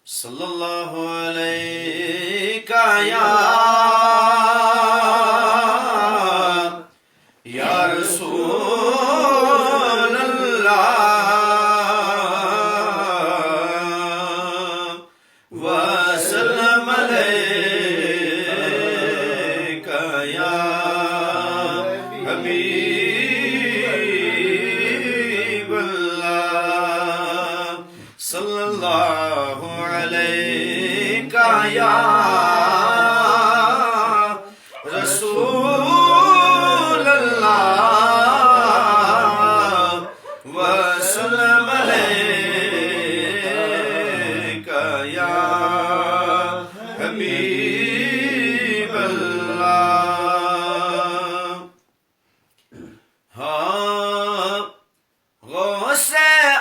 صلی اللہ علیہ یا رسول اللہ وسلم علیکہ یا حبیب اللہ صلی اللہ علیکہ یا رسول اللہ وسلم علیکہ یا حبیب اللہ ہاں غوث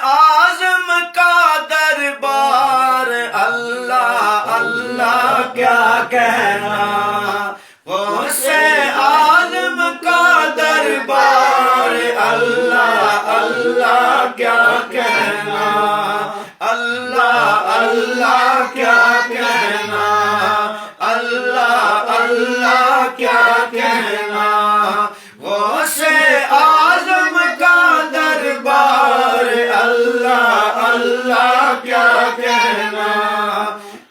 اعظم کا دربار اللہ اللہ کیا کہنا غوث اعظم کا دربار اللہ اللہ کیا کہنا اللہ اللہ کیا کہنا اللہ اللہ کیا کہنا غوث اعظم کا دربار اللہ اللہ کیا کہنا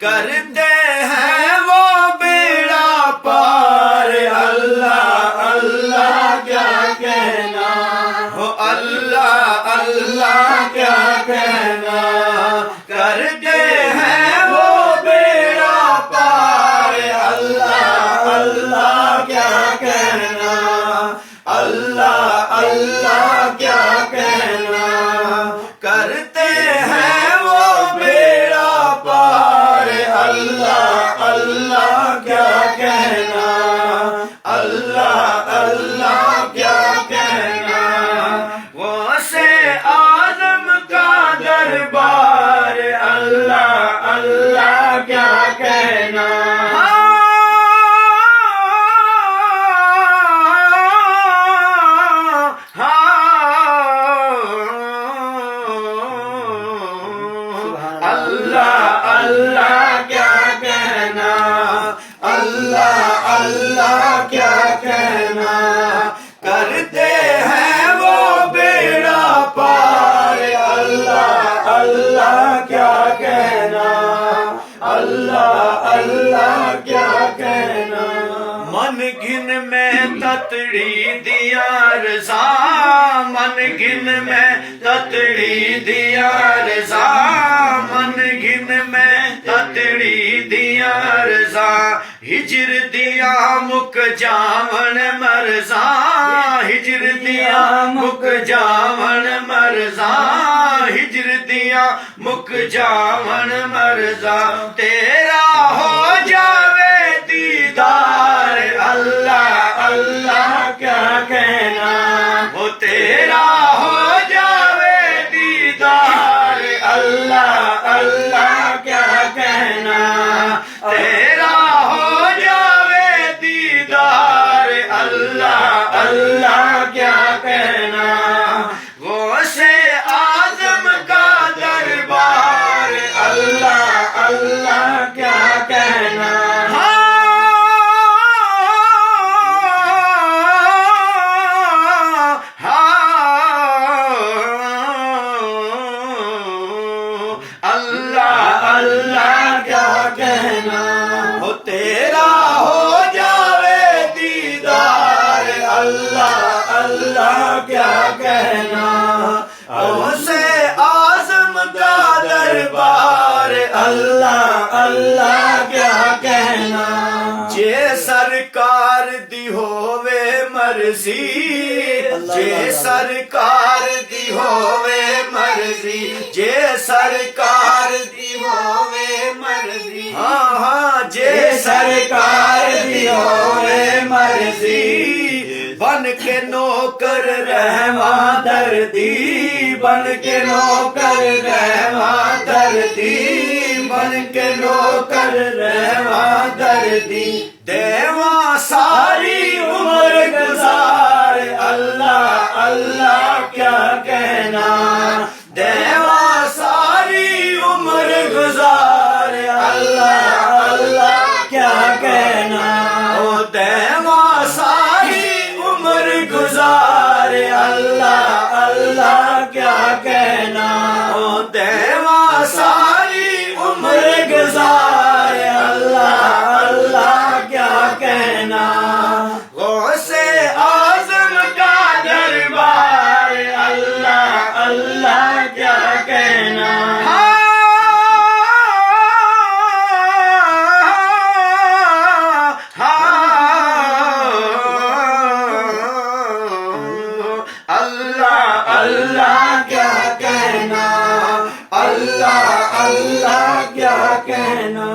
کرتے ہیں وہ بیڑا پار اللہ اللہ کیا کہنا ہو اللہ اللہ کیا کہنا کرتے ہیں وہ بیڑا پار اللہ اللہ کیا کہنا اللہ اللہ کیا کہنا کرتے ہیں وہ بیڑا پار اللہ اللہ کیا کہنا اللہ اللہ کیا کہنا غوث اعظم کا دربار اللہ اللہ کیا کہنا اللہ اللہ کیا کہنا اللہ اللہ کیا کہنا کرتے ہیں وہ بیڑا پار اللہ اللہ کیا کہنا اللہ اللہ کیا کہنا من گن میں تتڑی دیا رضا من گن میں تتڑی دیا رضا من گن میں تتڑی دیا رضا ہجر دیا مک جاون مرزا ہجر دیا مک جاون مرزا ہجر دیا مک جاون مرزا تیرا ہو جاوے دیدار اللہ اللہ کیا کہنا وہ تیرا ہو جاوے دیدار اللہ اللہ کیا کہنا تیرا ہو جاوے دیدار اللہ اللہ کیا کہنا غوث اعظم کا دربار اللہ اللہ کیا کہنا اللہ اللہ کیا کہنا ہو تیرا ہو جاوے دیدار اللہ اللہ کیا کہنا غوث اعظم کا دربار اللہ اللہ کیا کہنا جے سرکار دی ہووے مرضی جے سرکار دی ہووے مرضی جے سرکار دی ہووے مرضی ہاں ہاں جے سرکار دی ہووے مرضی بن کے نوکر رہواں دردی بن کے نوکر رہواں دردی بن کے نوکر رہواں دردی دیواں ساری عمر گزار اللہ اللہ کیا کہنا دیواں ساری عمر گزار دیواں ساری عمر گزارے اللہ اللہ کیا کہنا غوث اعظم کا دربار اللہ اللہ کیا کہنا اللہ کیا کہنا اللہ اللہ کیا کہنا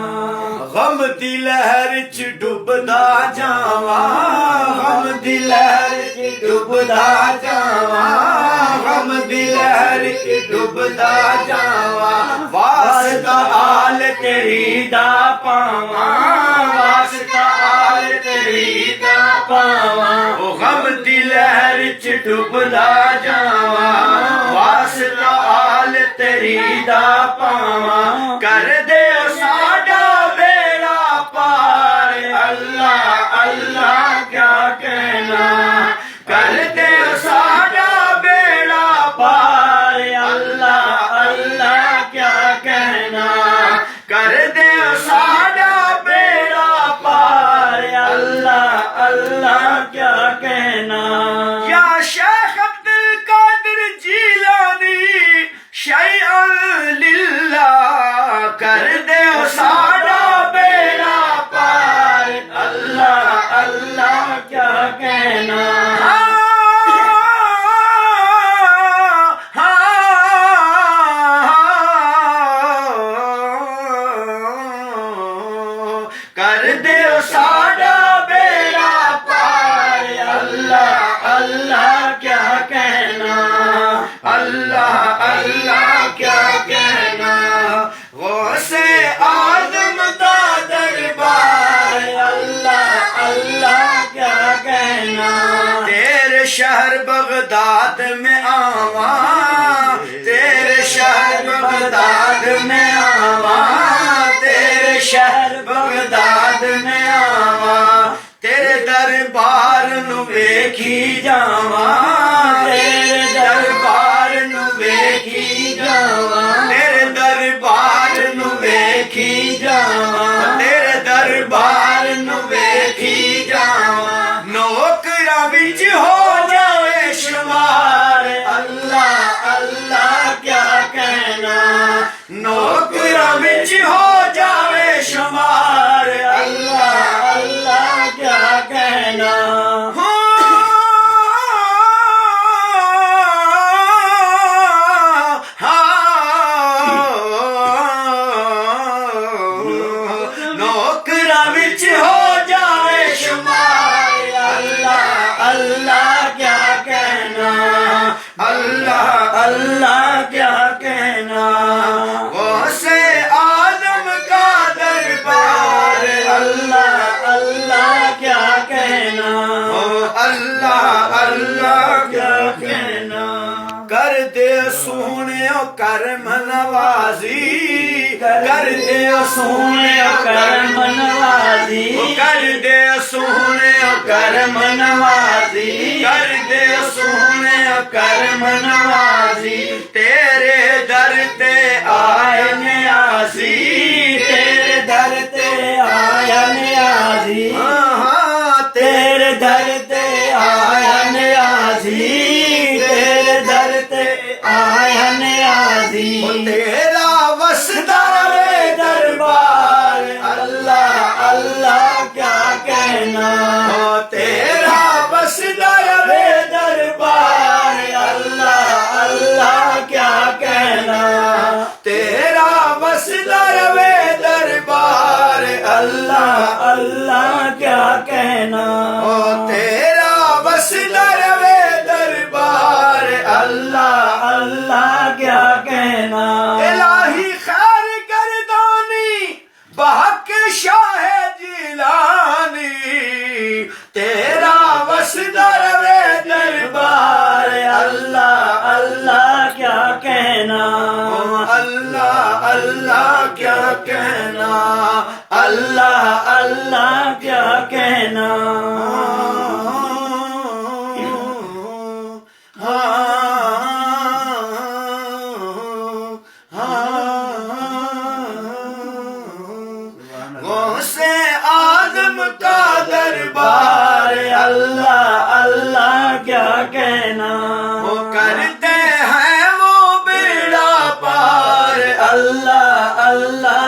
غم دی لہر چ ڈوبدا جاواں غم دی لہر چ ڈوبدا جاواں غم دی لہر چ ڈوبدا جاواں واسطہ آل تیری دا پاواں واسطہ آل تیری دا پاواں او غم دی لہر چ ڈوبدا جاواں واسطہ آل تیری دا پاواں کر دے ساڈا بیڑا پار اللہ اللہ کیا کہنا کر دے ساڈا بیڑا پار اللہ اللہ کیا کہنا کر دے ساڈا بیڑا پار اللہ اللہ کیا کہنا یا شیخ عبد القادر جیلانی شیئا للہ کر دے ساڈا بیڑا پار اللہ اللہ کیا کہنا کر دے ساڈا بیڑا پار اللہ اللہ کیا کہنا اللہ اللہ کیا کہنا غوث اعظم کا دربار اللہ اللہ کیا کہنا تیرے شہر بغداد میں آواں تیرے شہر بغداد میں آواں تیرے شہر بغداد میں آواں تیرے دربار نو ویکھی جاواں تیرے دربار نو ویکھی جاواں تیرے دربار نو ویکھی جاواں تیرے دربار نو ویکھی جاواں نوکراں وچ ہو جاوے شمار اللہ اللہ کیا کہنا نوکراں وچ ہو جاوے شمار اللہ اللہ کیا کہنا نوکراں وچ ہو جاوے شمار اللہ اللہ کیا کہنا اللہ اللہ کیا کہنا غوث اعظم کا دربار اللہ اللہ کیا کہنا اللہ اللہ کیا کہنا کر دے سونیو کرم نوازی کر دے سونیو کرم نوازی کر دے سونیو کرم نوازی کر دے سونیو کرم نوازی تیرے در تے آئے نیازی تیرے در تے آیا نیازی تیرے در تے آیا نیازی تیرے در تے آیا نیازی تیرا وسدار دربار اللہ اللہ کیا کہنا تیرا وسدار دربار اللہ اللہ کیا کہنا تیرا وسدار دربار اللہ اللہ کیا کہنا تیرا وسدار دربار اللہ اللہ کیا کہنا الہی خیر گردانی بحق شاہ جیلانی تیرا وسدار دربار اللہ اللہ کیا کہنا اللہ اللہ کیا کہنا اللہ اللہ کیا کہنا اللہ